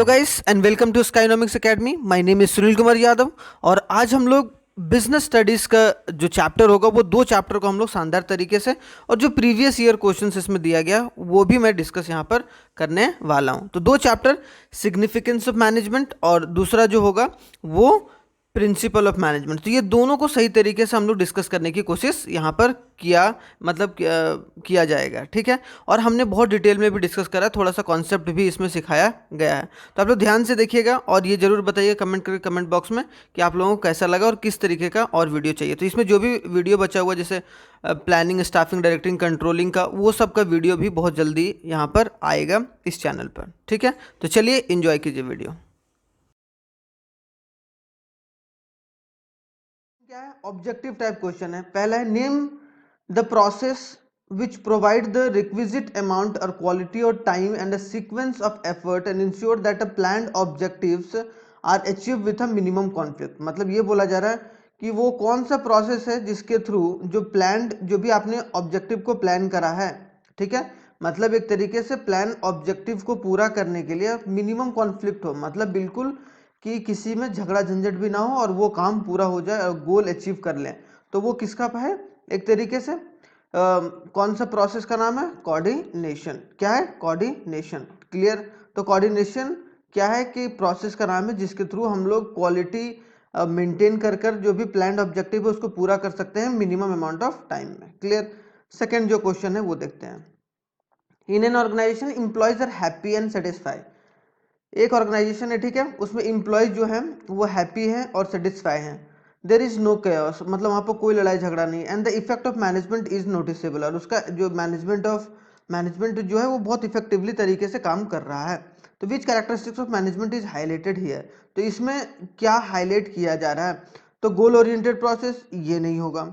Hello guys and welcome to Skynomics academy. My name is Sunil Kumar Yadav और आज हम लोग बिजनेस स्टडीज़ का जो चैप्टर होगा वो दो चैप्टर को हम लोग शानदार तरीके से और जो प्रीवियस ईयर क्वेश्चंस इसमें दिया गया वो भी मैं डिस्कस यहाँ पर करने वाला हूँ। तो दो चैप्टर, सिग्निफिकेंस ऑफ मैनेजमेंट और दूसरा जो होगा वो प्रिंसिपल ऑफ मैनेजमेंट। तो ये दोनों को सही तरीके से हम लोग डिस्कस करने की कोशिश यहाँ पर किया जाएगा, ठीक है। और हमने बहुत डिटेल में भी डिस्कस करा, थोड़ा सा कॉन्सेप्ट भी इसमें सिखाया गया है। तो आप लोग ध्यान से देखिएगा और ये जरूर बताइए कमेंट करके कमेंट बॉक्स में कि आप लोगों को कैसा लगा और किस तरीके का और वीडियो चाहिए। तो इसमें जो भी वीडियो बचा हुआ जैसे प्लानिंग, स्टाफिंग, डायरेक्टिंग, कंट्रोलिंग का, वो सब का वीडियो भी बहुत जल्दी यहाँ पर आएगा इस चैनल पर, ठीक है। तो चलिए इंजॉय कीजिए वीडियो। क्या है? ऑब्जेक्टिव टाइप क्वेश्चन है। पहला है name the process which provide the requisite amount or quality or time and a sequence of effort and ensure that a planned objectives are achieved with a minimum conflict। मतलब ये बोला जा रहा है कि वो कौन सा प्रोसेस है जिसके थ्रू जो प्लान्ड, जो भी आपने ऑब्जेक्टिव को प्लान करा है, ठीक है, मतलब एक तरीके से प्लान ऑब्जेक्टिव को पूरा करने के लिए मिनिमम कॉन्फ्लिक्ट हो, मतलब बिल्कुल कि किसी में झगड़ा झंझट भी ना हो और वो काम पूरा हो जाए और गोल अचीव कर लें। तो वो किसका है? एक तरीके से कौन सा प्रोसेस का नाम है? कोऑर्डिनेशन। क्या है? कोऑर्डिनेशन। क्लियर? तो कोऑर्डिनेशन क्या है कि प्रोसेस का नाम है जिसके थ्रू हम लोग क्वालिटी मेंटेन कर कर जो भी प्लान्ड ऑब्जेक्टिव है उसको पूरा कर सकते हैं मिनिमम अमाउंट ऑफ टाइम में। क्लियर? सेकंड जो क्वेश्चन है वो देखते हैं। In an organisation employees are happy and satisfy. एक ऑर्गेनाइजेशन है, ठीक है, उसमें एम्प्लॉयज जो है वो हैप्पी है और सेटिस्फाई है। देर इज नो केओस, मतलब वहाँ पर कोई लड़ाई झगड़ा नहीं। And the effect of management is noticeable, और उसका जो मैनेजमेंट जो है वो बहुत इफेक्टिवली तरीके से काम कर रहा है। तो which characteristics of management is highlighted here. तो इसमें क्या हाईलाइट किया जा रहा है? तो गोल ओरिएंटेड प्रोसेस, ये नहीं होगा।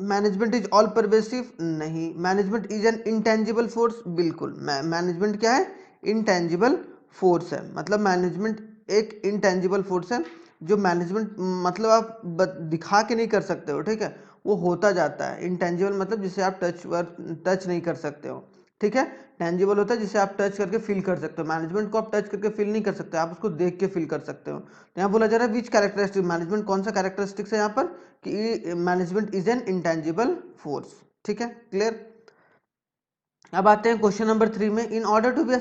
मैनेजमेंट इज ऑल परवेसिव, नहीं। Management is an intangible force, बिल्कुल। मैनेजमेंट क्या है? इंटेंजिबल फोर्स है। मतलब मैनेजमेंट एक इंटेंजिबल फोर्स है जो मैनेजमेंट मतलब आप दिखा के नहीं कर सकते हो, ठीक है, वो होता जाता है। इंटेंजिबल मतलब जिसे आप टच नहीं कर सकते हो, ठीक है। टेंजिबल होता है जिसे आप टच करके फील कर सकते हो। मैनेजमेंट को आप टच करके फील नहीं कर सकते, आप उसको देख के फील कर सकते हो। तो यहाँ बोला जा रहा है विच कैरेक्टरिस्टिक, मैनेजमेंट कौन सा कैरेक्टरिस्टिक्स है यहाँ पर कि management is an intangible force, ठीक है। क्लियर? अब आते हैं क्वेश्चन नंबर 3 में। In order to be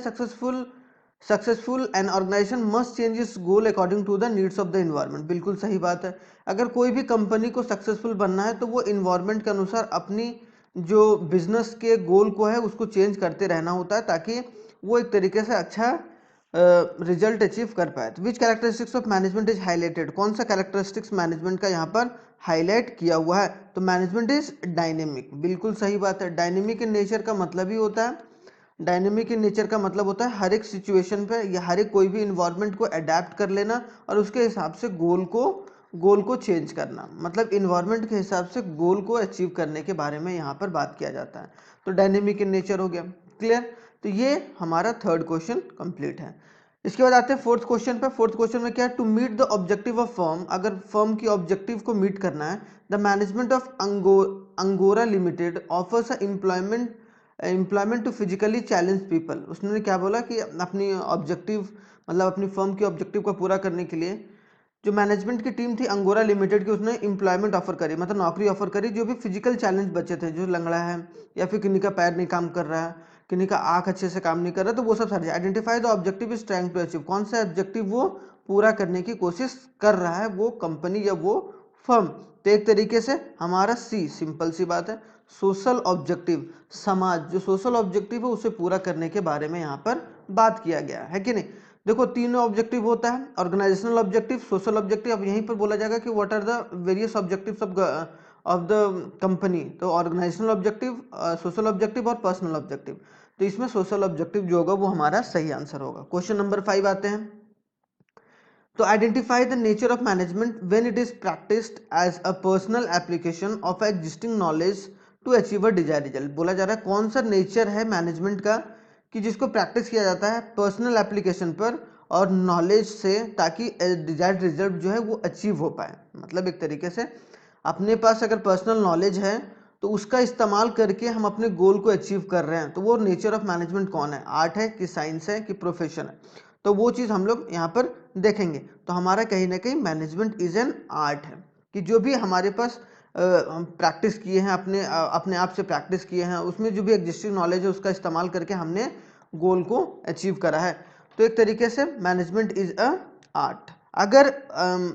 successful an organisation must change its goal according to the needs of the environment. बिल्कुल सही बात है। अगर कोई भी कंपनी को सक्सेसफुल बनना है तो वो इन्वायरमेंट के अनुसार अपनी जो बिजनेस के गोल को है उसको चेंज करते रहना होता है ताकि वो एक तरीके से अच्छा रिजल्ट अचीव कर पाए। तो which characteristics of management is highlighted, कौन सा कैरेक्टरिस्टिक्स मैनेजमेंट का यहाँ पर हाईलाइट किया हुआ है? तो मैनेजमेंट इज डायनेमिक। बिल्कुल सही बात है। डायनेमिक इन नेचर का मतलब ही होता है, डायनेमिक इन नेचर का मतलब होता है हर एक सिचुएशन पे या हर एक कोई भी इन्वायरमेंट को अडेप्ट कर लेना और उसके हिसाब से गोल को चेंज करना। मतलब इन्वायरमेंट के हिसाब से गोल को अचीव करने के बारे में यहाँ पर बात किया जाता है। तो डायनेमिक इन नेचर हो गया। क्लियर? तो ये हमारा थर्ड क्वेश्चन कंप्लीट है। इसके बाद आते हैं फोर्थ क्वेश्चन पे। फोर्थ क्वेश्चन में क्या है? To meet the objective of firm, अगर फर्म की ऑब्जेक्टिव को मीट करना है, the management of Angora limited offers employment to physically challenge people. उसने क्या बोला कि अपनी ऑब्जेक्टिव, मतलब अपनी फर्म की ऑब्जेक्टिव को पूरा करने के लिए जो मैनेजमेंट की टीम थी अंगोरा लिमिटेड की, उसने एम्प्लॉयमेंट ऑफर करी, मतलब नौकरी ऑफर करी जो भी फिजिकल चैलेंज बच्चे थे, जो लंगड़ा है या फिर किन्हीं का पैर नहीं काम कर रहा है, किन्हीं का आंख अच्छे से काम नहीं कर रहा, तो वो सब सारे identify the objective is trying to achieve. कौन सा ऑब्जेक्टिव वो पूरा करने की कोशिश कर रहा है वो कंपनी या वो फर्म? तो एक तरीके से हमारा सी, सिंपल सी बात है, सोशल ऑब्जेक्टिव, समाज जो सोशल ऑब्जेक्टिव है उसे पूरा करने के बारे में यहाँ पर बात किया गया है कि नहीं। देखो तीनों ऑब्जेक्टिव होता है, ऑर्गेनाइजेशनल ऑब्जेक्टिव, सोशल ऑब्जेक्टिव। अब यहीं पर बोला जाएगा कि what are the various objectives of the company. तो ऑर्गेनाइजेशनल ऑब्जेक्टिव, सोशल ऑब्जेक्टिव और पर्सनल ऑब्जेक्टिव। तो इसमें सोशल ऑब्जेक्टिव जो होगा वो हमारा सही आंसर होगा। क्वेश्चन नंबर 5 आते हैं। तो identify the nature of management when it is practised as a personal application of existing knowledge to achieve a desired result. बोला जा रहा है कौन सा नेचर है मैनेजमेंट का कि जिसको प्रैक्टिस किया जाता है पर्सनल एप्लीकेशन पर और नॉलेज से, ताकि डिजायर्ड रिजल्ट जो है वो अचीव हो पाए। मतलब एक तरीके से अपने पास अगर पर्सनल नॉलेज है तो उसका इस्तेमाल करके हम अपने गोल को अचीव कर रहे हैं। तो वो नेचर ऑफ मैनेजमेंट कौन है? आर्ट है कि साइंस है कि प्रोफेशन है? तो वो चीज़ हम लोग यहाँ पर देखेंगे। तो हमारा कहीं ना कहीं मैनेजमेंट इज एन आर्ट है कि जो भी हमारे पास हम प्रैक्टिस किए हैं, अपने आप से प्रैक्टिस किए हैं, उसमें जो भी एग्जिस्टिंग नॉलेज है उसका इस्तेमाल करके हमने गोल को अचीव करा है। तो एक तरीके से मैनेजमेंट इज अ आर्ट। अगर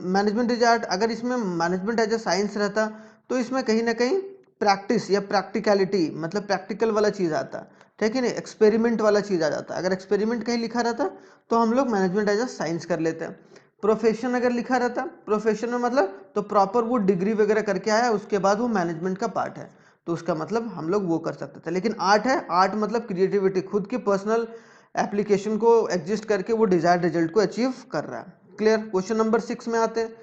मैनेजमेंट इज आर्ट, अगर इसमें मैनेजमेंट एज अ साइंस रहता तो इसमें कहीं ना कहीं प्रैक्टिस या प्रैक्टिकलिटी मतलब प्रैक्टिकल वाला चीज़ आता, ठीक है नहीं, एक्सपेरिमेंट वाला चीज़ आ जाता। अगर एक्सपेरिमेंट कहीं लिखा रहता तो हम लोग मैनेजमेंट एज अ साइंस कर लेते हैं। प्रोफेशन अगर लिखा रहता, प्रोफेशन में मतलब तो प्रॉपर वो डिग्री वगैरह करके आया उसके बाद वो मैनेजमेंट का पार्ट है, तो उसका मतलब हम लोग वो कर सकते थे। लेकिन आर्ट है, आर्ट मतलब क्रिएटिविटी, खुद की पर्सनल एप्लीकेशन को एग्जिस्ट करके वो डिजायर्ड रिजल्ट को अचीव कर रहा है। क्लियर। क्वेश्चन नंबर 6 में आते हैं।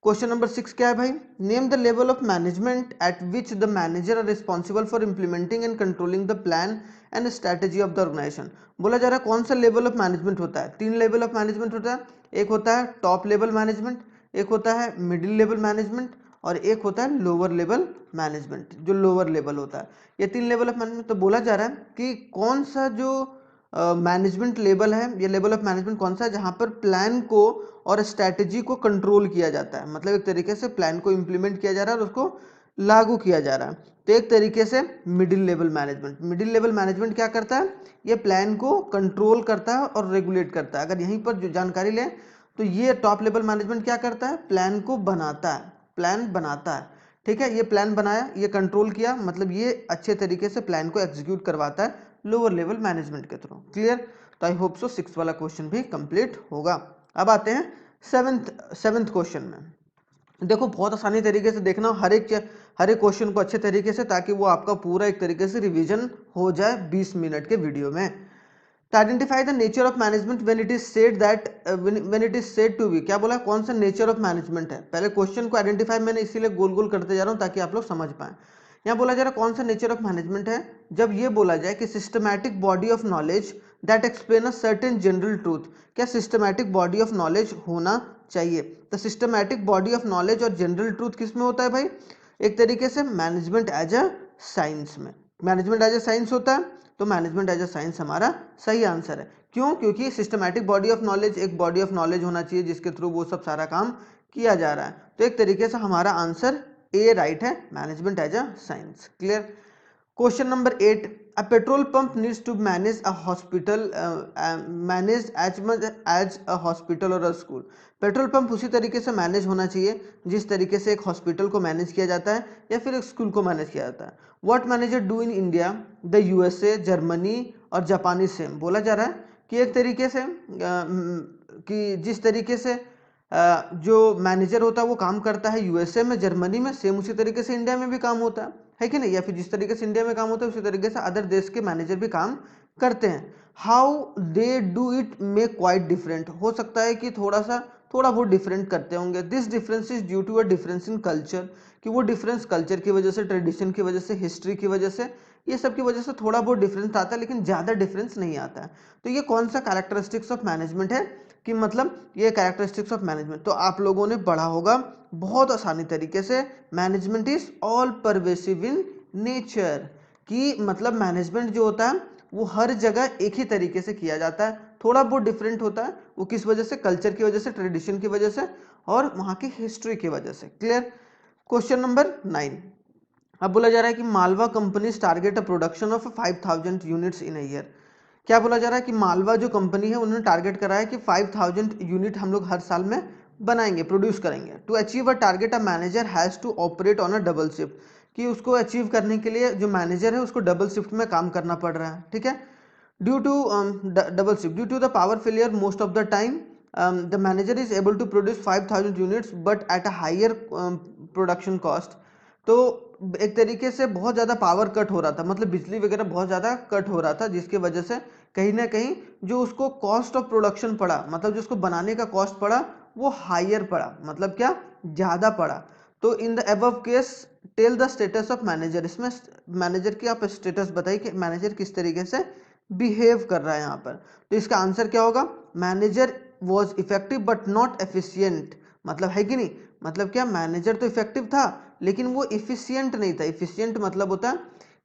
क्वेश्चन नंबर 6 क्या है भाई? Name the level of management at which the manager are responsible for implementing and controlling the plan and strategy of the organisation. बोला जा रहा है कौन सा लेवल ऑफ मैनेजमेंट होता है? 3 लेवल ऑफ मैनेजमेंट होता है। एक होता है टॉप लेवल मैनेजमेंट, एक होता है मिडिल लेवल मैनेजमेंट और एक होता है लोअर लेवल मैनेजमेंट, जो लोअर लेवल होता है। ये 3 लेवल ऑफ मैनेजमेंट। तो बोला जा रहा है कि कौन सा जो मैनेजमेंट लेवल है, ये लेवल ऑफ मैनेजमेंट कौन सा है जहां पर प्लान को और स्ट्रैटेजी को कंट्रोल किया जाता है, मतलब एक तरीके से प्लान को इंप्लीमेंट किया जा रहा है और उसको लागू किया जा रहा है। तो एक तरीके से middle level management. Middle level management क्या करता है? ये प्लान को कंट्रोल करता है और रेगुलेट करता है। अगर यहीं पर जो जानकारी लें तो ये टॉप लेवल मैनेजमेंट क्या करता है? प्लान को बनाता है, प्लान बनाता है, ठीक है। ये प्लान बनाया, ये कंट्रोल किया, मतलब ये अच्छे तरीके से प्लान को एग्जीक्यूट करवाता है लोअर लेवल मैनेजमेंट के थ्रू। क्लियर। तो आई होप सो 6 वाला क्वेश्चन भी कंप्लीट होगा। अब आते हैं सेवेंथ क्वेश्चन में। देखो बहुत आसानी तरीके से देखना हर एक क्वेश्चन को अच्छे तरीके से, ताकि वो आपका पूरा एक तरीके से रिवीजन हो जाए 20 मिनट के वीडियो में। तो identify the nature of management when it is said that when it is said to be. क्या बोला? कौन सा नेचर ऑफ मैनेजमेंट है? पहले क्वेश्चन को आइडेंटिफाई मैंने इसीलिए गोल गोल करते जा रहा हूं ताकि आप लोग समझ पाएं। यहाँ बोला जा रहा है कौन सा नेचर ऑफ मैनेजमेंट है, जब ये बोला जाए कि systematic body of knowledge that explain a certain general truth. क्या सिस्टमैटिक बॉडी ऑफ नॉलेज होना चाहिए? तो सिस्टमैटिक बॉडी ऑफ नॉलेज और जनरल ट्रूथ किस में होता है भाई? एक तरीके से मैनेजमेंट एज अ साइंस में। मैनेजमेंट एज अ साइंस होता है, तो मैनेजमेंट एज अ साइंस हमारा सही आंसर है। क्यों? क्योंकि सिस्टमैटिक बॉडी ऑफ नॉलेज, एक बॉडी ऑफ नॉलेज होना चाहिए जिसके थ्रू वो सब सारा काम किया जा रहा है। तो एक तरीके से हमारा आंसर ए राइट है, management as a science. Clear. Question number 8, a petrol pump needs to manage a hospital managed as much as a hospital or a school। Petrol pump उसी तरीके से मैनेज होना चाहिए जिस तरीके से एक हॉस्पिटल को मैनेज किया जाता है या फिर एक स्कूल को मैनेज किया जाता है। What manager do in India, the USA, Germany और जापानी सेम। बोला जा रहा है कि एक तरीके से कि जिस तरीके से जो मैनेजर होता है वो काम करता है यूएसए में, जर्मनी में, सेम उसी तरीके से इंडिया में भी काम होता है कि नहीं? या फिर जिस तरीके से इंडिया में काम होता है उसी तरीके से अदर देश के मैनेजर भी काम करते हैं। How they do it may quite different. हो सकता है कि थोड़ा बहुत डिफरेंट करते होंगे। This difference is due to a difference in culture, कि वो डिफरेंस कल्चर की वजह से, ट्रेडिशन की वजह से, हिस्ट्री की वजह से, ये सब की वजह से थोड़ा बहुत डिफरेंस आता है, लेकिन ज़्यादा डिफरेंस नहीं आता है। तो ये कौन सा कैरेक्टरिस्टिक्स ऑफ मैनेजमेंट है कि मतलब ये कैरेक्टरिस्टिक्स ऑफ मैनेजमेंट तो आप लोगों ने पढ़ा होगा बहुत आसानी तरीके से। Management is all pervasive in nature, कि मतलब मैनेजमेंट जो होता है वो हर जगह एक ही तरीके से किया जाता है, थोड़ा बहुत डिफरेंट होता है। वो किस वजह से? कल्चर की वजह से, ट्रेडिशन की वजह से और वहाँ की हिस्ट्री की वजह से। क्लियर। क्वेश्चन नंबर 9, अब बोला जा रहा है कि Malwa company target a production of 5000 units in a year. क्या बोला जा रहा है कि मालवा जो कंपनी है उन्होंने टारगेट करा है कि 5000 यूनिट हम लोग हर साल में बनाएंगे, प्रोड्यूस करेंगे। To achieve a target a manager has to operate on a double shift, कि उसको अचीव करने के लिए जो मैनेजर है उसको डबल शिफ्ट में काम करना पड़ रहा है, ठीक है। Due to double shift, due to the power failure most of the time the manager is able to produce 5000 units but at a higher production cost. तो एक तरीके से बहुत ज़्यादा पावर कट हो रहा था, मतलब बिजली वगैरह बहुत ज़्यादा कट हो रहा था, जिसकी वजह से कहीं ना कहीं जो उसको कॉस्ट ऑफ प्रोडक्शन पड़ा, मतलब जो उसको बनाने का कॉस्ट पड़ा वो हायर पड़ा, मतलब क्या? ज़्यादा पड़ा। तो in the above case tell the status of manager, इसमें मैनेजर की आप स्टेटस बताइए कि मैनेजर किस तरीके से बिहेव कर रहा है यहाँ पर। तो इसका आंसर क्या होगा? Manager was effective but not efficient, मतलब है कि नहीं? मतलब क्या? मैनेजर तो इफेक्टिव था लेकिन वो इफिशियंट नहीं था। इफिशियंट मतलब होता है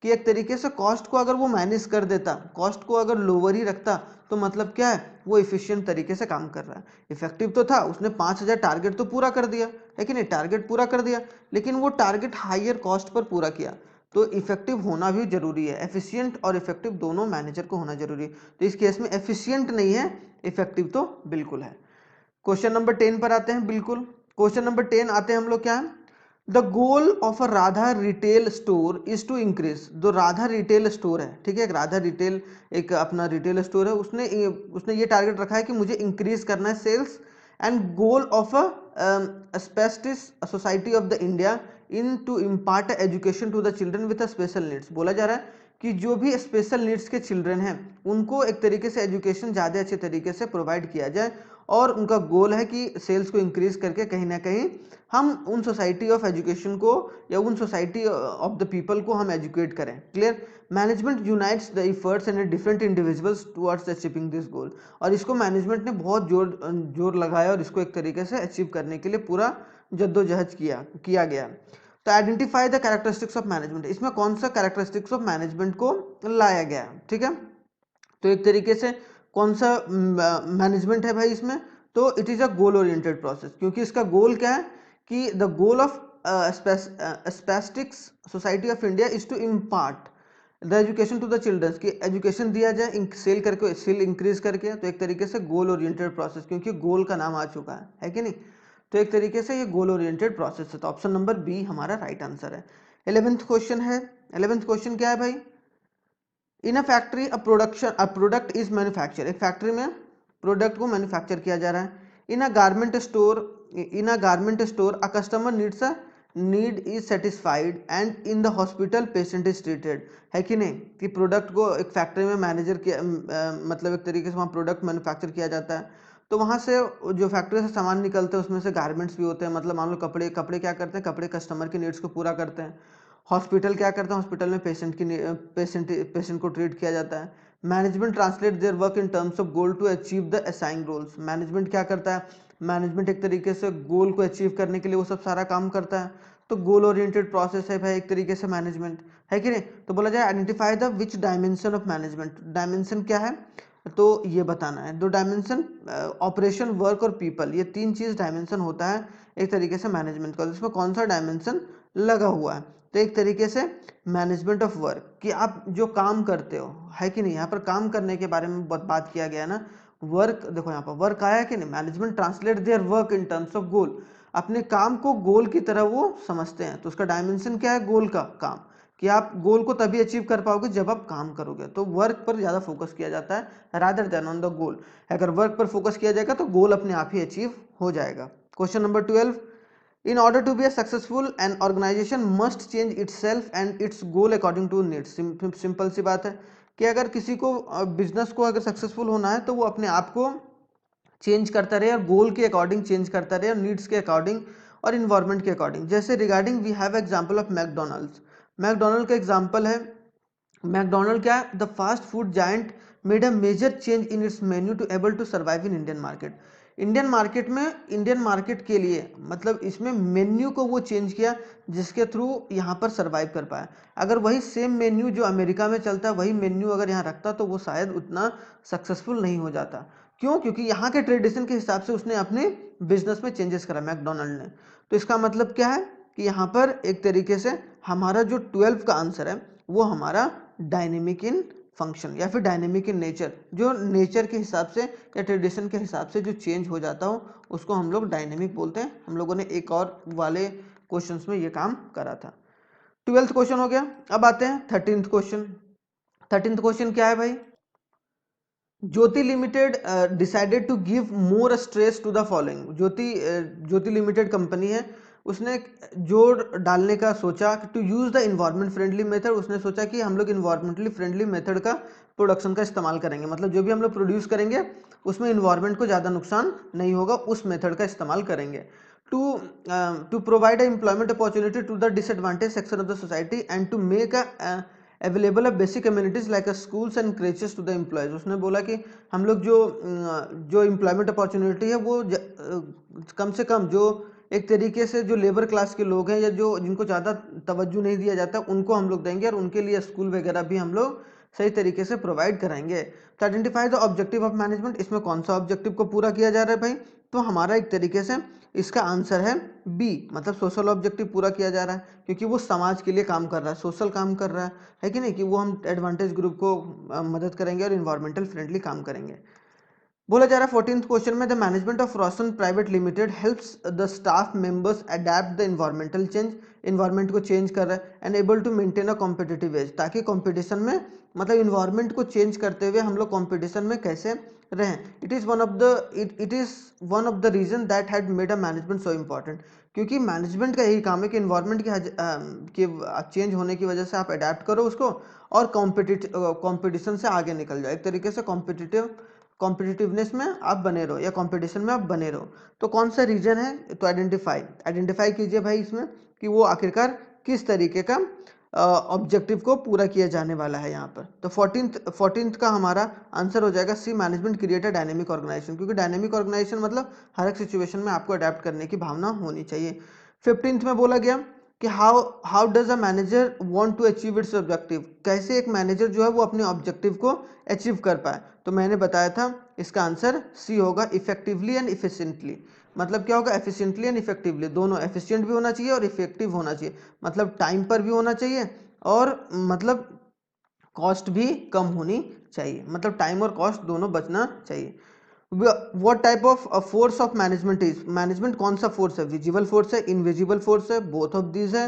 कि एक तरीके से कॉस्ट को अगर वो मैनेज कर देता, कॉस्ट को अगर लोअर ही रखता, तो मतलब क्या है, वो इफिशिएंट तरीके से काम कर रहा है। इफेक्टिव तो था, उसने 5000 टारगेट तो पूरा कर दिया है कि नहीं, टारगेट पूरा कर दिया, लेकिन वो टारगेट हायर कॉस्ट पर पूरा किया। तो इफेक्टिव होना भी जरूरी है, एफिशिएंट और इफेक्टिव दोनों मैनेजर को होना जरूरी है। तो इस केस में एफिशिएंट नहीं है, इफेक्टिव तो बिल्कुल है। क्वेश्चन नंबर 10 पर आते हैं। बिल्कुल, क्वेश्चन नंबर 10 आते हैं हम लोग, क्या है, the goal of a Radha retail store is to increase. जो राधा रिटेल स्टोर है, ठीक है, एक राधा रिटेल, एक अपना रिटेल स्टोर है, उसने ये टारगेट रखा है कि मुझे इंक्रीज करना है sales. And goal of a spastics society of the India in to impart education to the children with special needs. बोला जा रहा है कि जो भी स्पेशल नीड्स के चिल्ड्रन हैं उनको एक तरीके से एजुकेशन ज़्यादा अच्छे तरीके से प्रोवाइड किया जाए, और उनका गोल है कि सेल्स को इंक्रीज करके कहीं ना कहीं हम उन सोसाइटी ऑफ एजुकेशन को या उन सोसाइटी ऑफ द पीपल को हम एजुकेट करें। Clear. Management unites the efforts and different individuals towards achieving this goal. और इसको मैनेजमेंट ने बहुत जोर लगाया और इसको एक तरीके से अचीव करने के लिए पूरा जद्दोजहद किया गया। तो identify the characteristics of management, इसमें कौन सा कैरेक्टरिस्टिक्स ऑफ मैनेजमेंट को लाया गया, ठीक है। तो एक तरीके से कौन सा मैनेजमेंट है भाई इसमें, तो it is a goal oriented process, क्योंकि इसका गोल क्या है कि the goal of spastics society of India is to impart the education to the childrens, की एजुकेशन दिया जाए सेल करके, सेल इंक्रीज करके। तो एक तरीके से गोल ओरिएंटेड प्रोसेस, क्योंकि गोल का नाम आ चुका है कि नहीं, तो एक तरीके से ये गोल ओरिएंटेड प्रोसेस है। तो ऑप्शन नंबर बी हमारा राइट आंसर है। 11th क्वेश्चन है। 11th क्वेश्चन क्या है भाई, in a factory a product is manufacture, एक फैक्ट्री में प्रोडक्ट को मैन्युफैक्चर किया जा रहा है। In a garment store a customer need is satisfied and in the hospital patient is treated, है कि नहीं, कि प्रोडक्ट को एक फैक्ट्री में मैनेजर किया, मतलब एक तरीके से वहाँ प्रोडक्ट मैन्युफैक्चर किया जाता है। तो वहाँ से जो फैक्ट्री से सामान निकलते हैं उसमें से गारमेंट्स भी होते हैं, मतलब मान लो कपड़े क्या करते हैं, कपड़े कस्टमर की नीड्स को पूरा करते हैं। हॉस्पिटल क्या करता है, हॉस्पिटल में पेशेंट को ट्रीट किया जाता है। Management translate their work in terms of goal to achieve the assign roles, management क्या करता है, मैनेजमेंट एक तरीके से गोल को अचीव करने के लिए वो सब सारा काम करता है। तो गोल ओरिएंटेड प्रोसेस है भाई एक तरीके से मैनेजमेंट, है कि नहीं। तो बोला जाए identify the which dimension of management, dimension क्या है, तो ये बताना है। दो डायमेंशन, ऑपरेशन, वर्क और पीपल, ये तीन चीज डायमेंशन होता है एक तरीके से मैनेजमेंट का। इसमें कौन सा डायमेंशन लगा हुआ है, तो एक तरीके से मैनेजमेंट ऑफ वर्क, कि आप जो काम करते हो, है कि नहीं, यहाँ पर काम करने के बारे में बात किया गया ना। वर्क देखो यहाँ पर वर्क आया कि नहीं, management translate their work in terms of गोल, अपने काम को गोल की तरह वो समझते हैं। तो उसका डायमेंशन क्या है, गोल का काम, कि आप गोल को तभी अचीव कर पाओगे जब आप काम करोगे। तो वर्क पर ज़्यादा फोकस किया जाता है rather than on the goal. अगर वर्क पर फोकस किया जाएगा तो गोल अपने आप ही अचीव हो जाएगा। Question number 12, in order to be a successful an organization must change itself and its goal according to needs। Simple सी बात है कि अगर किसी को बिजनेस को अगर सक्सेसफुल होना है तो वो अपने आप को चेंज करता रहे और गोल के अकॉर्डिंग चेंज करता रहे और नीड्स के अकॉर्डिंग और इन्वायरमेंट के अकॉर्डिंग। जैसे regarding we have example of McDonald's, McDonald का एग्जांपल है। मैकडोनल्ड क्या है, the fast food giant made a major change in its menu to able to survive in Indian market. Indian market के लिए मतलब इसमें मेन्यू को वो चेंज किया जिसके थ्रू यहाँ पर सर्वाइव कर पाया। अगर वही सेम मेन्यू जो अमेरिका में चलता है वही मेन्यू अगर यहाँ रखता तो वो शायद उतना सक्सेसफुल नहीं हो जाता। क्यों, क्योंकि यहाँ के ट्रेडिशन के हिसाब से उसने अपने बिजनेस में चेंजेस करा मैकडोनल्ड ने। तो इसका मतलब क्या है कि यहाँ पर एक तरीके से हमारा जो 12 का आंसर है वो हमारा डायनेमिक इन फंक्शन या फिर डायनेमिक इन नेचर, जो नेचर के हिसाब से या ट्रेडिशन के हिसाब से जो चेंज हो जाता हो उसको हम लोग डायनेमिक बोलते हैं। हम लोगों ने एक और वाले क्वेश्चंस में ये काम करा था। 12th क्वेश्चन हो गया। अब आते हैं 13th क्वेश्चन। 13th क्वेश्चन क्या है भाई, Jyoti limited decided to give more stress to the following. Jyoti limited company है, उसने जोर डालने का सोचा to use the environment friendly method. उसने सोचा कि हम लोग इन्वायरमेंटली फ्रेंडली मेथड का प्रोडक्शन का इस्तेमाल करेंगे, मतलब जो भी हम लोग प्रोड्यूस करेंगे उसमें इन्वायरमेंट को ज़्यादा नुकसान नहीं होगा, उस मेथड का इस्तेमाल करेंगे। To provide employment opportunity to the disadvantage section of the society and to make available of basic communities like schools and creches to the employees. उसने बोला कि हम लोग जो एम्प्लॉयमेंट अपॉर्चुनिटी है वो कम से कम जो एक तरीके से जो लेबर क्लास के लोग हैं या जो जिनको ज़्यादा तवज्जो नहीं दिया जाता उनको हम लोग देंगे और उनके लिए स्कूल वगैरह भी हम लोग सही तरीके से प्रोवाइड कराएंगे। तो identify the objective of management, इसमें कौन सा ऑब्जेक्टिव को पूरा किया जा रहा है भाई? तो हमारा एक तरीके से इसका आंसर है बी, मतलब सोशल ऑब्जेक्टिव पूरा किया जा रहा है, क्योंकि वो समाज के लिए काम कर रहा है, सोशल काम कर रहा है कि नहीं, कि वो हम एडवांटेज ग्रुप को मदद करेंगे और इन्वायरमेंटल फ्रेंडली काम करेंगे। बोला जा रहा है 14th क्वेश्चन में, the management of Roshan private limited helps the staff members adapt the environmental change, environment को चेंज कर रहा है, and able to maintain a competitive edge, ताकि कंपटीशन में मतलब इन्वायरमेंट को चेंज करते हुए हम लोग कंपटीशन में कैसे रहें। It is one of the reason that had made a management so important, क्योंकि मैनेजमेंट का यही काम है कि इन्वायरमेंट के चेंज होने की वजह से आप अडेप्ट करो उसको और कॉम्पिटिशन से आगे निकल जाओ, एक तरीके से कॉम्पिटिटिवनेस में आप बने रहो या कंपटीशन में आप बने रहो। तो कौन सा रीजन है? तो आइडेंटिफाई कीजिए भाई इसमें कि वो आखिरकार किस तरीके का ऑब्जेक्टिव को पूरा किया जाने वाला है यहाँ पर। तो 14th का हमारा आंसर हो जाएगा C, management create a dynamic organisation, क्योंकि डायनेमिक ऑर्गेनाइजेशन मतलब हर एक सिचुएशन में आपको अडेप्ट करने की भावना होनी चाहिए। 15th में बोला गया कि how does a manager want to achieve its objective, कैसे एक मैनेजर जो है वो अपने ऑब्जेक्टिव को अचीव कर पाए। तो मैंने बताया था इसका आंसर सी होगा, इफेक्टिवली एंड इफिशिएंटली। मतलब क्या होगा? एफिशिएंटली एंड इफेक्टिवली, दोनों, एफिशिएंट भी होना चाहिए और इफेक्टिव होना चाहिए, मतलब टाइम पर भी होना चाहिए और मतलब कॉस्ट भी कम होनी चाहिए, मतलब टाइम और कॉस्ट दोनों बचना चाहिए। What type of force of management is, management कौन सा फोर्स है? विजिबल फोर्स है, इनविजिबल फोर्स है, बोथ ऑफ दीज है।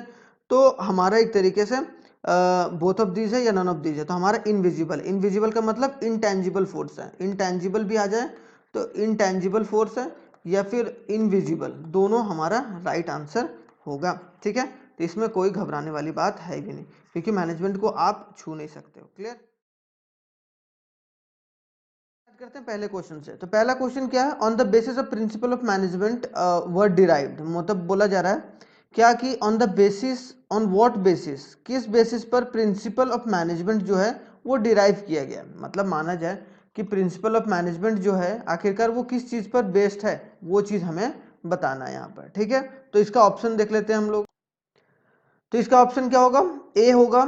तो हमारा एक तरीके से बोथ ऑफ दीज है या नन ऑफ दीज है, तो हमारा इनविजिबल का मतलब इनटेंजिबल फोर्स है, इनटेंजिबल भी आ जाए तो इनटेंजिबल फोर्स है या फिर इनविजिबल, दोनों हमारा राइट आंसर होगा। ठीक है, तो इसमें कोई घबराने वाली बात है भी नहीं, क्योंकि मैनेजमेंट को आप छू नहीं सकते हो। क्लियर? करते हैं पहले क्वेश्चन से। तो पहला क्वेश्चन क्या है? On the basis of principal of management were derived, मतलब बोला जा रहा है क्या कि on the basis, on what basis, किस बेसिस पर प्रिंसिपल ऑफ मैनेजमेंट जो है वो डिराइव किया गया, मतलब माना जाए कि प्रिंसिपल ऑफ मैनेजमेंट जो है आखिरकार वो किस चीज पर बेस्ड है, वो चीज हमें बताना है यहाँ पर। ठीक है, तो इसका ऑप्शन देख लेते हैं हम लोग। तो इसका ऑप्शन क्या होगा? ए होगा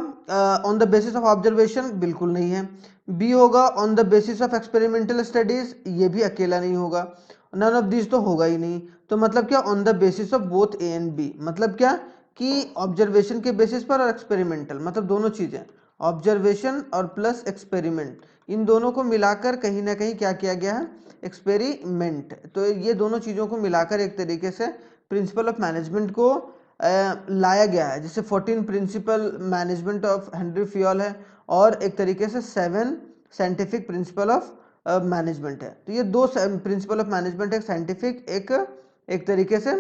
on the basis of observation, बिल्कुल नहीं है। बी होगा on the basis of experimental studies, ये भी अकेला नहीं होगा। नन ऑफ दिस तो होगा ही नहीं। तो मतलब क्या? On the basis of both A and B, मतलब क्या कि ऑब्जर्वेशन के बेसिस पर और एक्सपेरिमेंटल, मतलब दोनों चीजें, ऑब्जर्वेशन और प्लस एक्सपेरिमेंट, इन दोनों को मिलाकर कहीं ना कहीं क्या किया गया है? एक्सपेरिमेंट। तो ये दोनों चीजों को मिलाकर एक तरीके से प्रिंसिपल ऑफ मैनेजमेंट को लाया गया है। जैसे 14 principle management of Henri Fayol है और एक तरीके से 7 साइंटिफिक प्रिंसिपल ऑफ मैनेजमेंट है। तो ये दो प्रिंसिपल ऑफ मैनेजमेंट, एक साइंटिफिक, एक तरीके से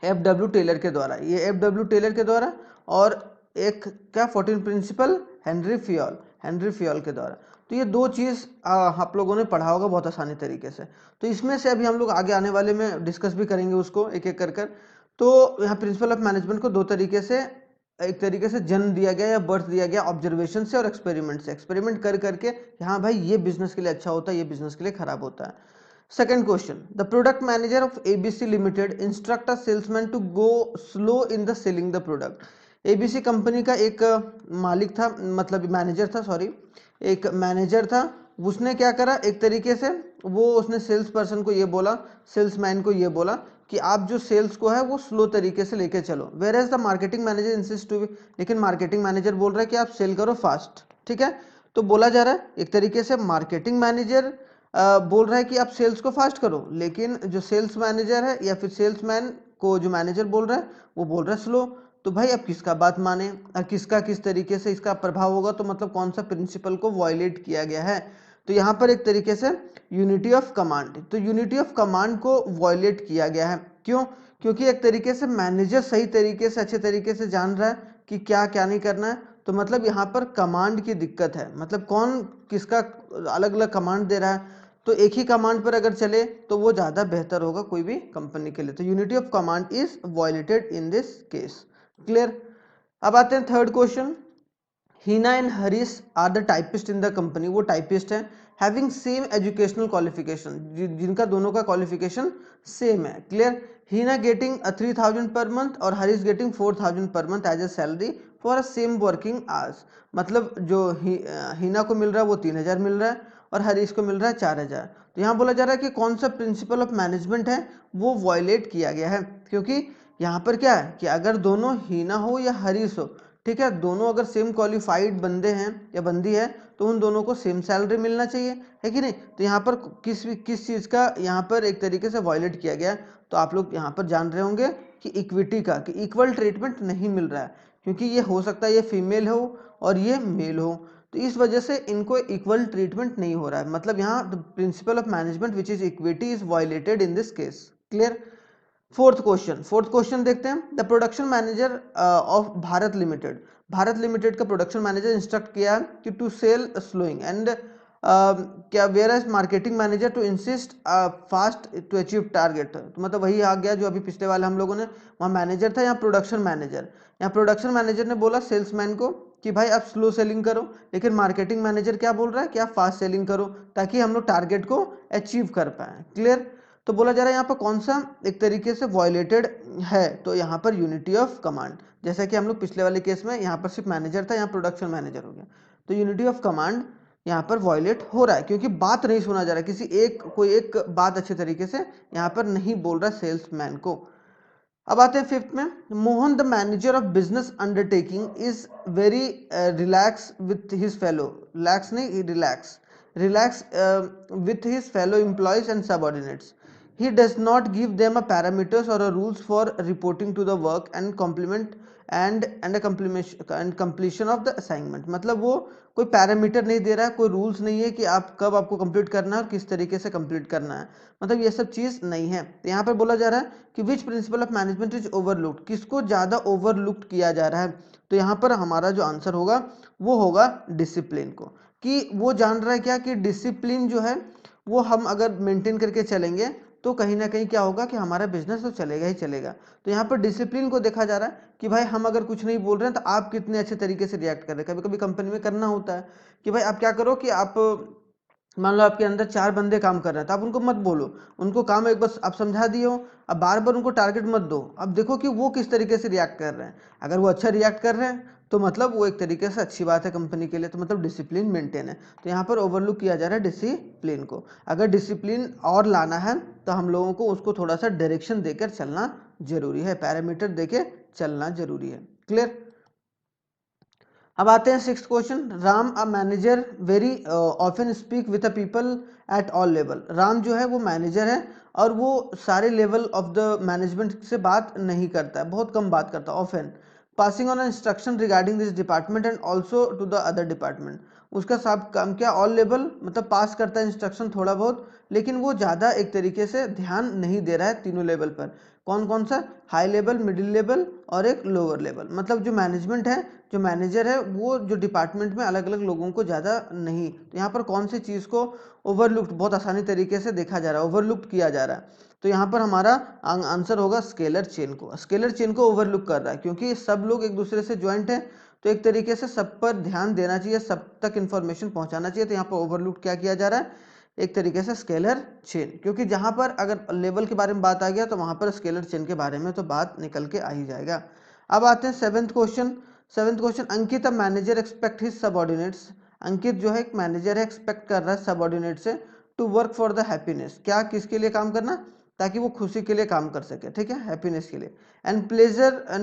एफ डब्ल्यू टेलर के द्वारा, ये एफ डब्ल्यू टेलर के द्वारा, और एक क्या 14 प्रिंसिपल हेनरी फ्योल के द्वारा। तो ये दो चीज़ आप लोगों ने पढ़ा होगा बहुत आसानी तरीके से। तो इसमें से अभी हम लोग आगे आने वाले में डिस्कस भी करेंगे उसको एक एक कर कर। तो यहाँ प्रिंसिपल ऑफ मैनेजमेंट को दो तरीके से, एक तरीके से जन्म दिया गया या बर्थ दिया गया, ऑब्जर्वेशन से और एक्सपेरिमेंट से, एक्सपेरिमेंट कर करके हाँ भाई ये बिजनेस के लिए अच्छा होता है, ये बिजनेस के लिए खराब होता है। Second question, the product manager of ABC Limited instruct a salesman to go slow in the selling the product. ABC company का एक मालिक था, मतलब मैनेजर था, सॉरी, एक मैनेजर था। उसने क्या करा? एक तरीके से उसने सेल्स पर्सन को ये बोला, सेल्समैन को ये बोला कि आप जो सेल्स को है वो स्लो तरीके से लेके चलो। Whereas the marketing manager insist to, लेकिन मार्केटिंग मैनेजर बोल रहा है कि आप सेल करो फास्ट। ठीक है, तो बोला जा रहा है एक तरीके से मार्केटिंग मैनेजर बोल रहा है कि आप सेल्स को फास्ट करो, लेकिन जो सेल्स मैनेजर है या फिर सेल्समैन को जो मैनेजर बोल रहा है वो बोल रहा है स्लो। तो भाई अब किसका बात माने और किसका किस तरीके से इसका प्रभाव होगा? तो मतलब कौन सा प्रिंसिपल को वायलेट किया गया है? तो यहाँ पर एक तरीके से यूनिटी ऑफ कमांड, तो यूनिटी ऑफ कमांड को वायलेट किया गया है। क्यों? क्योंकि एक तरीके से मैनेजर सही तरीके से, अच्छे तरीके से जान रहा है कि क्या क्या नहीं करना है। तो मतलब यहाँ पर कमांड की दिक्कत है, मतलब कौन किसका अलग अलग कमांड दे रहा है। तो एक ही कमांड पर अगर चले तो वो ज़्यादा बेहतर होगा कोई भी कंपनी के लिए। तो unity of command is violated in this case. Clear? अब आते हैं third question. Heena and Harish are the typist in the company, वो टाइपिस्ट है। हैविंग सेम एजुकेशनल क्वालिफिकेशन, जिनका दोनों का क्वालिफिकेशन सेम है। Clear? Heena getting 3000 per month और Harish getting 4000 per month as a salary for a same working hours. मतलब जो हीना को मिल रहा है वो 3000 मिल रहा है और हरीश को मिल रहा है 4000। तो यहाँ बोला जा रहा है कि कौन सा प्रिंसिपल ऑफ मैनेजमेंट है वो वायलेट किया गया है, क्योंकि यहाँ पर क्या है कि अगर दोनों हीना हो या हरीश हो, ठीक है, दोनों अगर सेम क्वालिफाइड बंदे हैं या बंदी है तो उन दोनों को सेम सैलरी मिलना चाहिए, है कि नहीं। तो यहाँ पर किस चीज़ का यहाँ पर एक तरीके से वायलेट किया गया, तो आप लोग यहाँ पर जान रहे होंगे कि इक्विटी का, कि इक्वल ट्रीटमेंट नहीं मिल रहा है, क्योंकि ये हो सकता है ये फीमेल हो और ये मेल हो, तो इस वजह से इनको इक्वल ट्रीटमेंट नहीं हो रहा है। मतलब यहाँ the principle of management which is equity is violated in this case. Clear? Fourth question देखते हैं। The production manager of Bharat limited, Bharat limited का प्रोडक्शन मैनेजर इंस्ट्रक्ट किया कि टू सेल स्लोइंग एंड क्या whereas marketing manager to insist fast to achieve target. तो मतलब वही आ गया जो अभी पिछले वाले हम लोगों ने, वहाँ मैनेजर था, यहाँ प्रोडक्शन मैनेजर। यहाँ प्रोडक्शन मैनेजर ने बोला सेल्समैन को कि भाई आप स्लो सेलिंग करो, लेकिन मार्केटिंग मैनेजर क्या बोल रहा है कि आप फास्ट सेलिंग करो ताकि हम लोग टारगेट को अचीव कर पाए। क्लियर? तो बोला जा रहा है यहाँ पर कौन सा एक तरीके से वायलेटेड है, तो यहाँ पर यूनिटी ऑफ कमांड। जैसा कि हम लोग पिछले वाले केस में यहाँ पर सिर्फ मैनेजर था, यहाँ प्रोडक्शन मैनेजर हो गया, तो यूनिटी ऑफ कमांड यहाँ पर वायलेट हो रहा है, क्योंकि बात नहीं सुना जा रहा है, कोई एक बात अच्छे तरीके से यहाँ पर नहीं बोल रहा सेल्समैन को। अब आते हैं फिफ्थ में। Mohan the manager of business undertaking is very relax with his fellow, relax नहीं relax with his fellow employees and subordinates. He does not give them a parameters or a rules for reporting to the work and complement and completion of the assignment. मतलब वो कोई parameter नहीं दे रहा है, कोई rules नहीं है कि आप कब आपको कंप्लीट करना है और किस तरीके से कंप्लीट करना है, मतलब ये सब चीज़ नहीं है। तो यहाँ पर बोला जा रहा है कि which principle of management is overlooked, किसको ज़्यादा ओवरलुक्ड किया जा रहा है। तो यहाँ पर हमारा जो आंसर होगा वो होगा डिसिप्लिन को, कि वो जान रहा है क्या कि डिसिप्लिन जो है वो हम अगर मेंटेन करके चलेंगे तो कहीं ना कहीं क्या होगा कि हमारा बिजनेस तो चलेगा ही चलेगा। तो यहाँ पर डिसिप्लिन को देखा जा रहा है कि भाई हम अगर कुछ नहीं बोल रहे हैं तो आप कितने अच्छे तरीके से रिएक्ट कर रहे हैं। कभी कभी कंपनी में करना होता है कि भाई आप क्या करो कि आप मान लो आपके अंदर 4 बंदे काम कर रहे हैं, तो आप उनको मत बोलो, उनको काम एक बस आप समझा दिए हो, अब बार बार उनको टारगेट मत दो। अब देखो कि वो किस तरीके से रिएक्ट कर रहे हैं, अगर वो अच्छा रिएक्ट कर रहे हैं तो मतलब वो एक तरीके से अच्छी बात है कंपनी के लिए, तो मतलब डिसिप्लिन मेंटेन है। तो यहाँ पर ओवरलुक किया जा रहा है डिसिप्लिन को। अगर डिसिप्लिन और लाना है तो हम लोगों को उसको थोड़ा सा डायरेक्शन देकर चलना जरूरी है, पैरामीटर देके चलना जरूरी है। क्लियर? अब आते हैं sixth question. Ram a manager very often speak with the people at all level. Ram जो है वो मैनेजर है और वो सारे लेवल ऑफ द मैनेजमेंट से बात नहीं करता है, बहुत कम बात करता है। Often passing on instruction regarding this department and also to the other department. उसका सब काम क्या, ऑल लेवल, मतलब पास करता है इंस्ट्रक्शन थोड़ा बहुत, लेकिन वो ज़्यादा एक तरीके से ध्यान नहीं दे रहा है तीनों लेवल पर। कौन कौन सा? हाई लेवल, मिडिल लेवल और एक लोअर लेवल। मतलब जो मैनेजमेंट है, जो मैनेजर है, वो जो डिपार्टमेंट में अलग अलग लोगों को ज़्यादा नहीं। तो यहाँ पर कौन सी चीज़ को ओवरलुक्ड बहुत आसानी तरीके से देखा जा रहा है, ओवरलुक्ड किया जा रहा है। तो यहाँ पर हमारा आंसर होगा स्केलर चेन को। स्केलर चेन को ओवरलुक कर रहा है क्योंकि सब लोग एक दूसरे से ज्वाइंट है, तो एक तरीके से सब पर ध्यान देना चाहिए, सब तक इंफॉर्मेशन पहुंचाना चाहिए। तो यहाँ पर ओवरलुक क्या किया जा रहा है, एक तरीके से स्केलर चेन, क्योंकि जहां पर अगर लेवल के बारे में बात आ गया तो वहां पर स्केलर चेन के बारे में तो बात निकल के आ ही जाएगा। अब आते हैं seventh question. Ankit a manager expect his subordinates. Ankit जो है एक मैनेजर है, एक्सपेक्ट कर रहा है सबऑर्डिनेट से to work for the happiness. क्या, किसके लिए काम करना? ताकि वो खुशी के लिए काम कर सके, ठीक है, हैप्पीनेस के लिए। And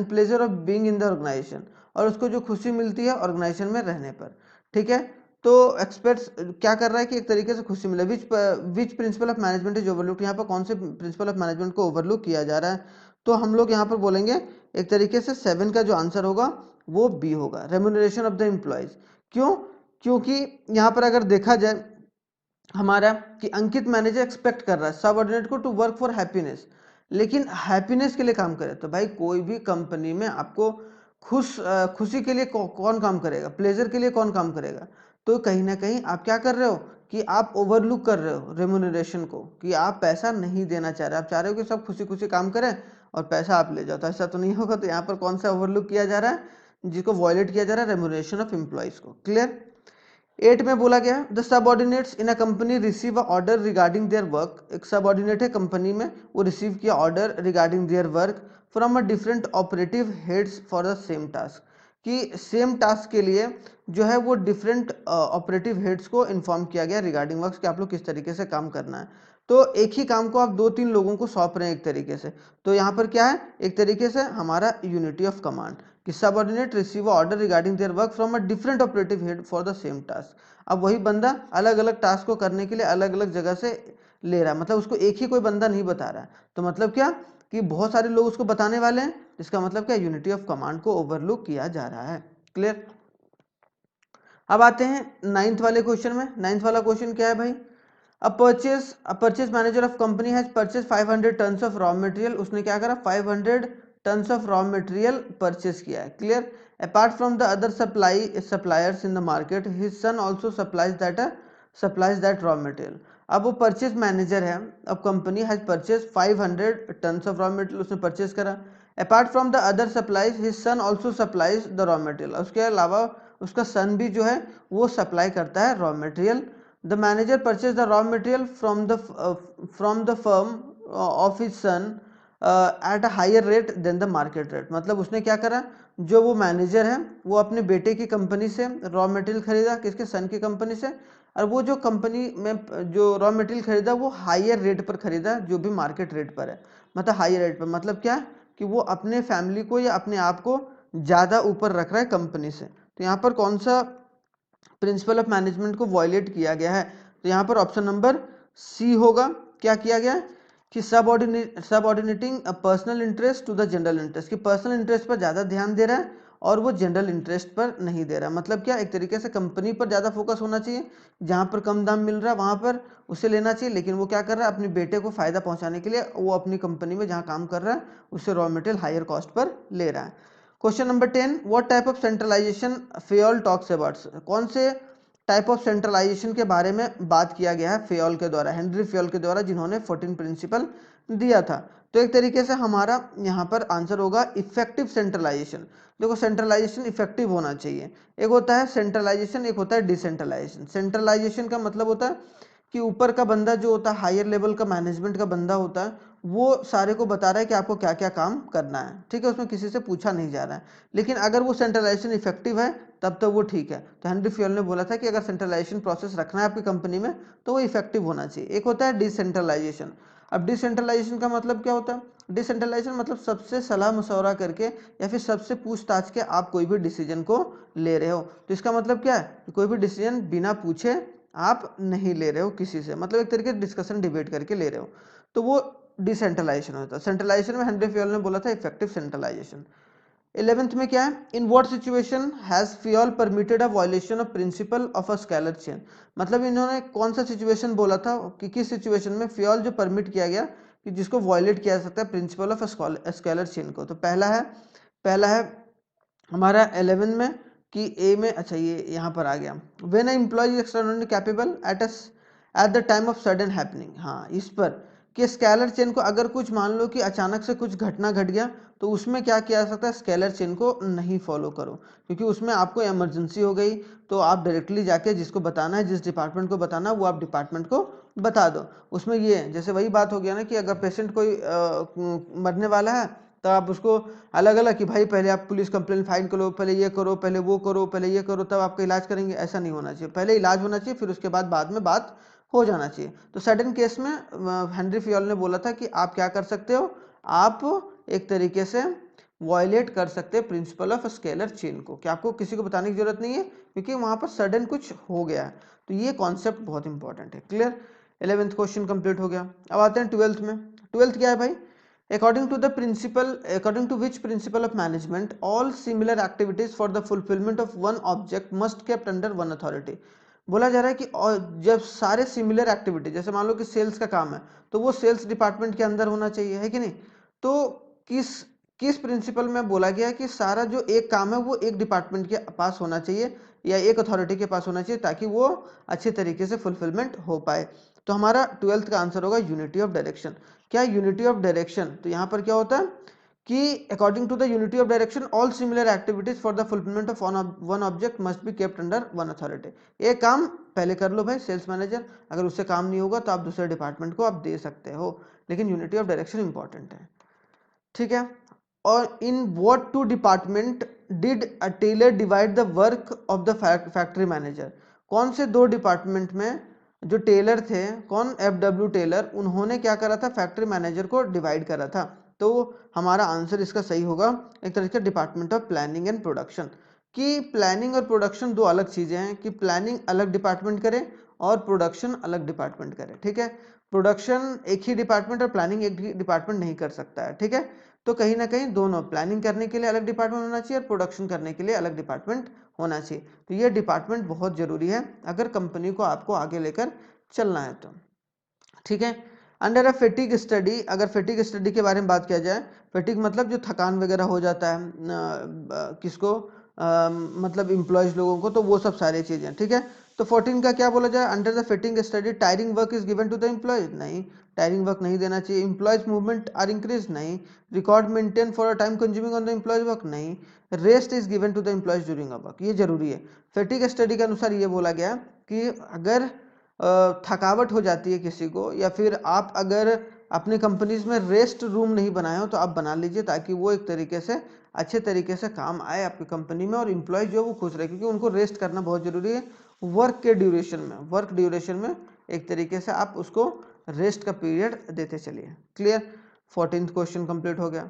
pleasure of being in the organisation, और उसको जो खुशी मिलती है ऑर्गेनाइजेशन में रहने पर, ठीक है। तो एक्सपर्ट्स क्या कर रहा है कि एक तरीके से खुशी मिले। Which principle of management is overlook. यहाँ पर कौन से प्रिंसिपल ऑफ मैनेजमेंट को ओवरलुक किया जा रहा है? तो हम लोग यहाँ पर बोलेंगे एक तरीके से 7 का जो आंसर होगा वो बी होगा, रेम्यूनरेशन ऑफ द एम्प्लॉयज। क्यों? क्योंकि यहाँ पर अगर देखा जाए हमारा कि अंकित मैनेजर एक्सपेक्ट कर रहा है सबऑर्डिनेट को टू वर्क फॉर हैप्पीनेस, लेकिन हैप्पीनेस के लिए काम करे। तो भाई कोई भी कंपनी में आपको खुशी के लिए कौन काम करेगा, प्लेजर के लिए कौन काम करेगा? तो कहीं ना कहीं आप क्या कर रहे हो कि आप ओवरलुक कर रहे हो रेम्यूनरेशन को, कि आप पैसा नहीं देना चाह रहे, आप चाह रहे हो कि सब खुशी खुशी काम करें और पैसा आप ले जाओ। तो ऐसा तो नहीं होगा। तो यहाँ पर कौन सा ओवरलुक किया जा रहा है, जिसको वॉयलेट किया जा रहा है? रेम्यूनरेशन ऑफ एम्प्लॉयज को। क्लियर? 8 में बोला गया the subordinates in a company receive a order regarding their work. एक सबऑर्डिनेट है कंपनी में, वो रिसीव किया order regarding their work from a different operative heads for the same task, कि सेम टास्क के लिए जो है वो डिफरेंट ऑपरेटिव हेड्स को इन्फॉर्म किया गया रिगार्डिंग वर्क्स कि आप लोग किस तरीके से काम करना है। तो एक ही काम को आप 2-3 लोगों को सौंप रहे हैं एक तरीके से, तो यहाँ पर क्या है, एक तरीके से हमारा यूनिटी ऑफ कमांड कि subordinate receive order regarding their work from a different operative head for the same task. अब वही बंदा अलग अलग टास्क को करने के लिए अलग अलग जगह से ले रहा है, मतलब उसको एक ही कोई बंदा नहीं बता रहा है। तो मतलब क्या कि बहुत सारे लोग उसको बताने वाले हैं, इसका मतलब क्या, यूनिटी ऑफ कमांड को ओवरलुक किया जा रहा है। क्लियर। अब आते हैं 9th वाले क्वेश्चन में। 9th वाला क्वेश्चन क्या है भाई, a purchase manager of company has purchased 500 tons of raw material। उसने क्या करा, 500 tons of raw material purchase किया है। Clear. Apart from the other suppliers in the market his son also supplies that raw material. अब वो purchase manager है, अब company has purchase 500 tons of raw material, उसने परचेज करा। Apart from the other supplies his son also supplies the raw material. उसके अलावा उसका सन भी जो है वो सप्लाई करता है raw material. The manager purchased the raw material from the firm of his son at a higher rate than the market rate। मतलब उसने क्या करा, जो वो मैनेजर है वो अपने बेटे की कंपनी से रॉ मटेरियल खरीदा, किसके, सन की कंपनी से, और वो जो कंपनी में जो रॉ मटेरियल खरीदा वो हायर रेट पर खरीदा जो भी मार्केट रेट पर है, मतलब हायर रेट पर। मतलब क्या कि वो अपने फैमिली को या अपने आप को ज़्यादा ऊपर रख रहा है कंपनी से। तो यहाँ पर कौन सा प्रिंसिपल ऑफ मैनेजमेंट को वॉयलेट किया गया है, तो यहाँ पर ऑप्शन नंबर सी होगा। क्या किया गया कि subordinating personal interest to the general interest, कि पर्सनल इंटरेस्ट पर ज़्यादा ध्यान दे रहा है और वो जनरल इंटरेस्ट पर नहीं दे रहा। मतलब क्या, एक तरीके से कंपनी पर ज़्यादा फोकस होना चाहिए, जहाँ पर कम दाम मिल रहा है वहाँ पर उसे लेना चाहिए, लेकिन वो क्या कर रहा है, अपने बेटे को फ़ायदा पहुँचाने के लिए वो अपनी कंपनी में जहाँ काम कर रहा है उससे raw material higher cost per ले रहा है। Question number 10, what type of centralisation Fayol talks about. कौन से टाइप ऑफ सेंट्रलाइजेशन के बारे में बात किया गया है फेयोल के द्वारा, हेनरी फेयोल के द्वारा, जिन्होंने 14 प्रिंसिपल दिया था। तो एक तरीके से हमारा यहाँ पर आंसर होगा इफेक्टिव सेंट्रलाइजेशन। देखो सेंट्रलाइजेशन इफेक्टिव होना चाहिए, एक होता है सेंट्रलाइजेशन, एक होता है डिसेंट्रलाइजेशन। सेंट्रलाइजेशन का मतलब होता है कि ऊपर का बंदा जो होता है, हायर लेवल का मैनेजमेंट का बंदा होता है, वो सारे को बता रहा है कि आपको क्या क्या काम करना है, ठीक है, उसमें किसी से पूछा नहीं जा रहा है। लेकिन अगर वो सेंट्रलाइजेशन इफेक्टिव है तब तो वो ठीक है। तो हेनरी फेयोल ने बोला था कि अगर सेंट्रलाइजेशन प्रोसेस रखना है आपकी कंपनी में तो वो इफेक्टिव होना चाहिए। एक होता है डिसेंट्रलाइजेशन। अब डिसेंट्रलाइजेशन का मतलब क्या होता है, डिसेंट्रलाइजेशन मतलब सबसे सलाह मशवरा करके या फिर सबसे पूछताछ के आप कोई भी डिसीजन को ले रहे हो। तो इसका मतलब क्या है कि कोई भी डिसीजन बिना पूछे आप नहीं ले रहे हो किसी से, मतलब एक तरीके से डिस्कशन डिबेट करके ले रहे हो, तो वो डिसेंट्रलाइजेशन होता है। सेंट्रलाइजेशन में हेनरी फेयोल ने बोला था इफेक्टिव सेंट्रलाइजेशन। 11th में क्या है, in what situation has Fayol permitted a violation of principle of a scalar chain. मतलब इन्होंने कौन सा सिचुएशन बोला था कि किस सिचुएशन में फेयोल जो परमिट किया गया कि जिसको वायलेट किया जा सकता है प्रिंसिपल ऑफ स्केलर चेन को। तो पहला है हमारा 11 में कि ए में, अच्छा ये यहाँ पर आ गया, when a employee is extraordinary capable at the time of sudden happening. हाँ, इस पर कि स्केलर चेन को अगर कुछ मान लो कि अचानक से कुछ घटना घट गया तो उसमें क्या किया जा सकता है, स्केलर चेन को नहीं फॉलो करो, क्योंकि उसमें आपको इमरजेंसी हो गई तो आप डायरेक्टली जाके जिसको बताना है, जिस डिपार्टमेंट को बताना है वो आप डिपार्टमेंट को बता दो। उसमें ये जैसे वही बात हो गया ना कि अगर पेशेंट कोई मरने वाला है तो आप उसको अलग अलग कि भाई पहले आप पुलिस कंप्लेन फाइल करो, पहले ये करो, पहले वो करो, पहले ये करो, तब आपका इलाज करेंगे, ऐसा नहीं होना चाहिए। पहले इलाज होना चाहिए, फिर उसके बाद में बात हो जाना चाहिए। तो सडन केस में हेनरी फेयोल ने बोला था कि आप क्या कर सकते हो, आप एक तरीके से वायलेट कर सकते हैं प्रिंसिपल ऑफ स्केलर चेन को, कि आपको किसी को बताने की जरूरत नहीं है क्योंकि वहां पर सडन कुछ हो गया है। तो ये कॉन्सेप्ट बहुत इंपॉर्टेंट है। क्लियर। 11th क्वेश्चन कंप्लीट हो गया। अब आते हैं 12th में। 12th क्या है भाई, according to which principle of management all similar activities for the fulfillment of one object must kept under one authority। बोला जा रहा है कि और जब सारे सिमिलर एक्टिविटी, जैसे मान लो कि सेल्स का काम है तो वो सेल्स डिपार्टमेंट के अंदर होना चाहिए, है कि नहीं। तो किस किस प्रिंसिपल में बोला गया है कि सारा जो एक काम है वो एक डिपार्टमेंट के पास होना चाहिए या एक अथॉरिटी के पास होना चाहिए ताकि वो अच्छे तरीके से फुलफिलमेंट हो पाए। तो हमारा 12th का आंसर होगा यूनिटी ऑफ डायरेक्शन। क्या यूनिटी ऑफ डायरेक्शन, तो यहाँ पर क्या होता है कि according to the unity of direction all similar activities for the fulfilment of one object must be kept under one authority. एक काम पहले कर लो भाई सेल्स मैनेजर, अगर उससे काम नहीं होगा तो आप दूसरे डिपार्टमेंट को आप दे सकते हो, लेकिन यूनिटी ऑफ डायरेक्शन इंपॉर्टेंट है, ठीक है। और in what two department did a Taylor divide the work of the factory manager, कौन से दो डिपार्टमेंट में जो टेलर थे, कौन FW टेलर, उन्होंने क्या करा था, फैक्ट्री मैनेजर को डिवाइड करा था। तो हमारा आंसर इसका सही होगा एक तरह का department of planning and production. कि प्लानिंग और प्रोडक्शन दो अलग चीजें हैं, कि प्लानिंग अलग डिपार्टमेंट करे और प्रोडक्शन अलग डिपार्टमेंट करे, ठीक है। प्रोडक्शन एक ही डिपार्टमेंट और प्लानिंग एक ही डिपार्टमेंट नहीं कर सकता है, ठीक है। तो कहीं ना कहीं दोनों, प्लानिंग करने के लिए अलग डिपार्टमेंट होना चाहिए और प्रोडक्शन करने के लिए अलग डिपार्टमेंट होना चाहिए। तो ये डिपार्टमेंट बहुत जरूरी है अगर कंपनी को आपको आगे लेकर चलना है तो, ठीक है। अंडर अ फेटिक स्टडी, अगर फेटिक स्टडी के बारे में बात किया जाए, फेटिक मतलब जो थकान वगैरह हो जाता है किसको, मतलब इम्प्लॉयज लोगों को, तो वो सब सारी चीजें, ठीक है। तो 14 का क्या बोला जाए, under the fatigue study tiring work is given to the employees, नहीं, टायरिंग वर्क नहीं देना चाहिए। एम्प्लॉयज मूवमेंट आर इंक्रीज, नहीं। Record maintain for a time consuming on the employees work, नहीं। Rest is given to the employees during a work, ये जरूरी है। फेटिक study के अनुसार ये बोला गया कि अगर थकावट हो जाती है किसी को, या फिर आप अगर अपनी कंपनीज में रेस्ट रूम नहीं बनाए हो तो आप बना लीजिए, ताकि वो एक तरीके से अच्छे तरीके से काम आए आपकी कंपनी में और इम्प्लॉय जो वो खुश रहे, क्योंकि उनको रेस्ट करना बहुत जरूरी है वर्क के ड्यूरेशन में। वर्क ड्यूरेशन में एक तरीके से आप उसको रेस्ट का पीरियड देते चलिए। क्लियर, 14th क्वेश्चन कंप्लीट हो गया।